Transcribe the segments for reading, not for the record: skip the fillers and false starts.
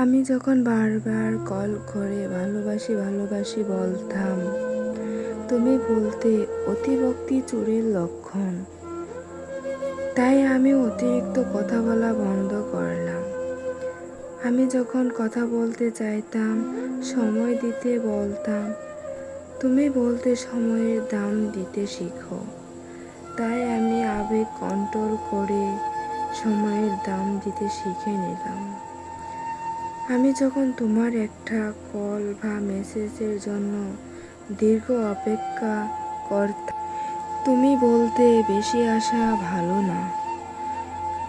আমি যখন বারবার কল করে ভালোবাসি ভালোবাসি বলতাম, তুমি বলতে অতিভক্তি চুরির লক্ষণ। তাই আমি অতিরিক্ত কথা বলা বন্ধ করলাম। আমি যখন কথা বলতে চাইতাম, সময় দিতে বলতাম, তুমি বলতে সময়ের দাম দিতে শিখো। তাই আমি আবেগ কন্ট্রোল করে সময়ের দাম দিতে শিখে নিলাম। আমি যখন তোমার একটা কল বা মেসেজের জন্য দীর্ঘ অপেক্ষা করতাম, তুমি বলতে বেশি আশা ভালো না।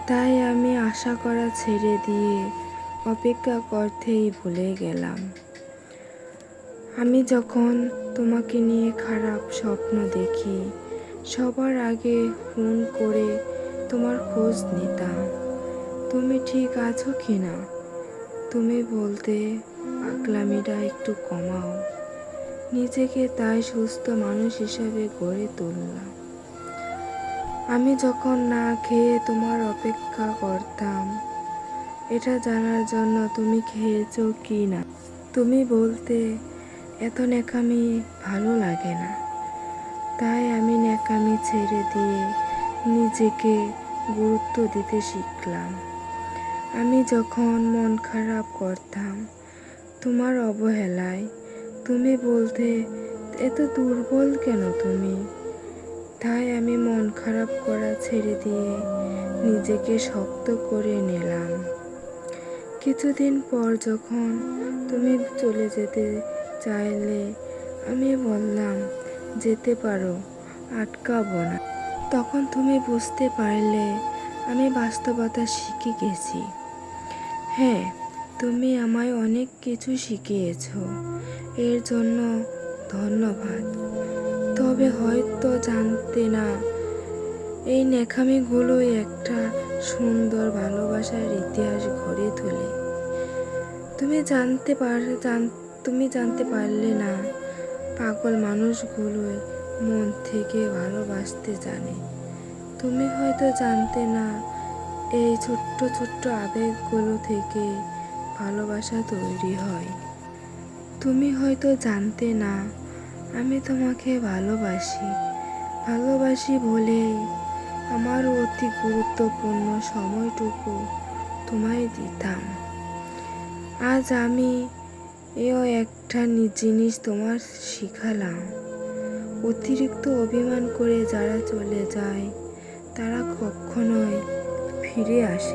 তাই আমি আশা করা ছেড়ে দিয়ে অপেক্ষা করতেই ভুলে গেলাম। আমি যখন তোমাকে নিয়ে খারাপ স্বপ্ন দেখি, সবার আগে ফোন করে তোমার খোঁজ নিতাম, তুমি ঠিক আছো কি না। তুমি বলতে পাগলামিটা একটু কমাও। নিজেকে তাই সুস্থ মানুষ হিসেবে গড়ে তুললাম। আমি যখন না খেয়ে তোমার অপেক্ষা করতাম, এটা জানার জন্য তুমি খেয়েছো কি না। তুমি বলতে এত ন্যাকামি ভালো লাগে না। তাই আমি ন্যাকামি ছেড়ে দিয়ে নিজেকে গুরুত্ব দিতে শিখলাম। আমি যখন মন খারাপ করতাম তোমার অবহেলায়, তুমি বলতে এত দুর্বল কেন তুমি। তাই আমি মন খারাপ করা ছেড়ে দিয়ে নিজেকে শক্ত করে নিলাম। কিছুদিন পর যখন তুমি চলে যেতে চাইলে, আমি বললাম যেতে পারো, আটকাবো না। তখন তুমি বুঝতে পারলে আমি বাস্তবতা শিখে গেছি। হ্যাঁ, তুমি আমায় অনেক কিছু শিখিয়েছো, এর জন্য ধন্যবাদ। তবে হয়তো জানতে না, এই ন্যাকামিগুলোই একটা সুন্দর ভালোবাসার ইতিহাস গড়ে তোলে। তুমি জানতে পারলে না, পাগল মানুষগুলোই মন থেকে ভালোবাসতে জানে। তুমি হয়তো জানতে না, এই ছোট্ট ছোট্ট আবেগগুলো থেকে ভালোবাসা তৈরি হয়। তুমি হয়তো জানতে না, আমি তোমাকে ভালোবাসি বলেই আমার অতি গুরুত্বপূর্ণ সময়টুকু তোমায় দিতাম। আজ আমি এও একটা জিনিস তোমার শিখালাম, অতিরিক্ত অভিমান করে যারা চলে যায় তারা কখনোই ফিরে আসে।